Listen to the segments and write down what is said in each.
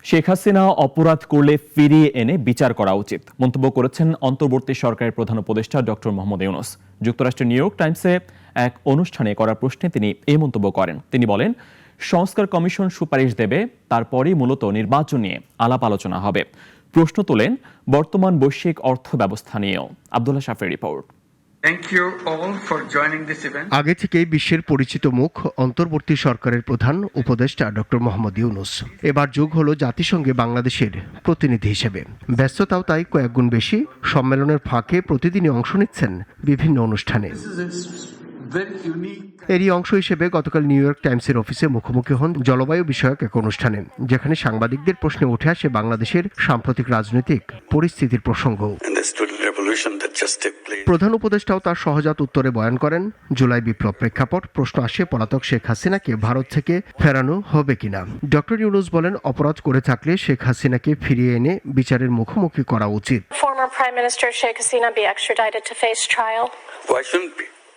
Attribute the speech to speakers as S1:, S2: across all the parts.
S1: শেখ হাসিনা অপরাধ করলে ফিরিয়ে এনে বিচার করা উচিত মন্তব্য করেছেন অন্তর্বর্তী সরকারের প্রধান উপদেষ্টা ডক্টর মোহাম্মদ ইউনূস। যুক্তরাষ্ট্রের নিউ ইয়র্ক টাইমসে এক অনুষ্ঠানে করা প্রশ্নে তিনি এই মন্তব্য করেন। তিনি বলেন, সংস্কার কমিশন সুপারিশ দেবে, তারপরই মূলত নির্বাচন নিয়ে আলাপ আলোচনা হবে। প্রশ্ন তোলেন বর্তমান বৈশ্বিক অর্থ ব্যবস্থা নিয়েও। আব্দুল্লাহ শাফির রিপোর্ট।
S2: আগে থেকেই বিশ্বের পরিচিত মুখ অন্তর্বর্তী সরকারের প্রধান উপদেষ্টা ডক্টর মোহাম্মদ ইউনূস। এবার যোগ হলো জাতিসংঘে বাংলাদেশের প্রতিনিধি হিসেবে। ব্যস্ততাও তাই কয়েকগুণ বেশি। সম্মেলনের ফাঁকে প্রতিদিনই অংশ নিচ্ছেন বিভিন্ন অনুষ্ঠানে। এরই অংশ হিসেবে গতকাল নিউ ইয়র্ক টাইমসের অফিসে মুখোমুখি হন জলবায়ু বিষয়ক এক অনুষ্ঠানে, যেখানে সাংবাদিকদের প্রশ্নে উঠে আসে বাংলাদেশের সাম্প্রতিক রাজনৈতিক পরিস্থিতির প্রসঙ্গ। প্রধান উপদেষ্টাও তার সহজাত উত্তরে বয়ান করেন, জুলাই বিপ্লব প্রেক্ষাপট। প্রশ্ন আসে পলাতক শেখ হাসিনাকে ভারত থেকে ফেরানো হবে কিনা। ডক্টর ইউনূস বলেন, অপরাধ করে থাকলে শেখ হাসিনাকে ফিরিয়ে এনে বিচারের মুখোমুখি করা উচিত।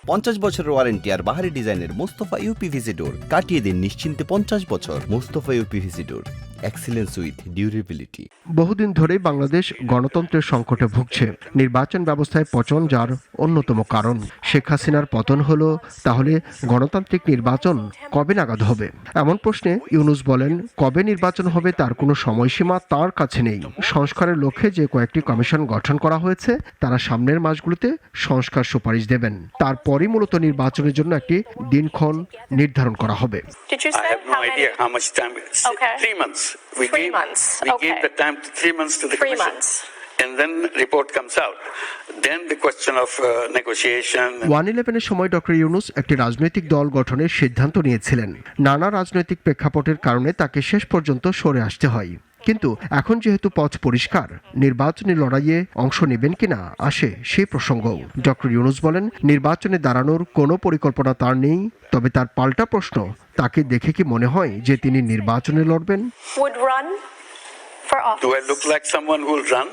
S3: 50 বছরের ওয়ারেন্টি আর বাহারি ডিজাইনের মোস্তফা ইউপিভিসি ডোর কাটিয়ে দিন নিশ্চিন্তে 50 বছর। Mostafa uPVC door, excellence with durability.
S2: বহুদিন ধরেই বাংলাদেশ গণতন্ত্রের সংকটে ভুগছে। নির্বাচন ব্যবস্থায় পচন যার অন্যতম কারণ। শেখ হাসিনার পতন হলো, তাহলে গণতান্ত্রিক নির্বাচন কবে নাগাদ হবে? এমন প্রশ্নে ইউনূস বলেন, কবে নির্বাচন হবে তার কোনো সময়সীমা তার কাছে নেই। সংস্কারের লক্ষ্যে যে কয়েকটি কমিশন গঠন করা হয়েছে, তারা সামনের মাসগুলোতে সংস্কার সুপারিশ দেবেন। তারপরই মূলত নির্বাচনের জন্য একটি দিনক্ষণ নির্ধারণ করা হবে।
S4: We gave the time to 3 months to the commission. And then report comes out. Then the question of negotiation.
S2: 1/11 সময় ডক্টর ইউনূস একটি রাজনৈতিক দল গঠনের সিদ্ধান্ত নিয়েছিলেন। নানা রাজনৈতিক প্রেক্ষাপটের কারণে তাকে শেষ পর্যন্ত সরে আসতে হয়। কিন্তু এখন যেহেতু পথ পরিষ্কার, নির্বাচনী লড়াইয়ে অংশ নেবেন কিনা আসে সেই প্রসঙ্গ। ডক্টর ইউনূস বলেন, নির্বাচনে দাঁড়ানোর কোনো পরিকল্পনা তার নেই। তবে তার পাল্টা প্রশ্ন, তাকে দেখে কি মনে হয় যে তিনি নির্বাচনে লড়বেন?
S4: Do I look like someone who will run?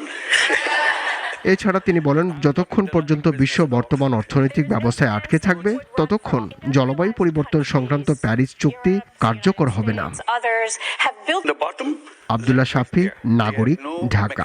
S2: এছাড়া তিনি বলেন, যতক্ষণ পর্যন্ত বিশ্ব বর্তমান অর্থনৈতিক ব্যবস্থায় আটকে থাকবে, ততক্ষণ জলবায়ু পরিবর্তন সংক্রান্ত প্যারিস চুক্তি কার্যকর হবে না। আব্দুল্লাহ শাফি, নাগরিক, ঢাকা।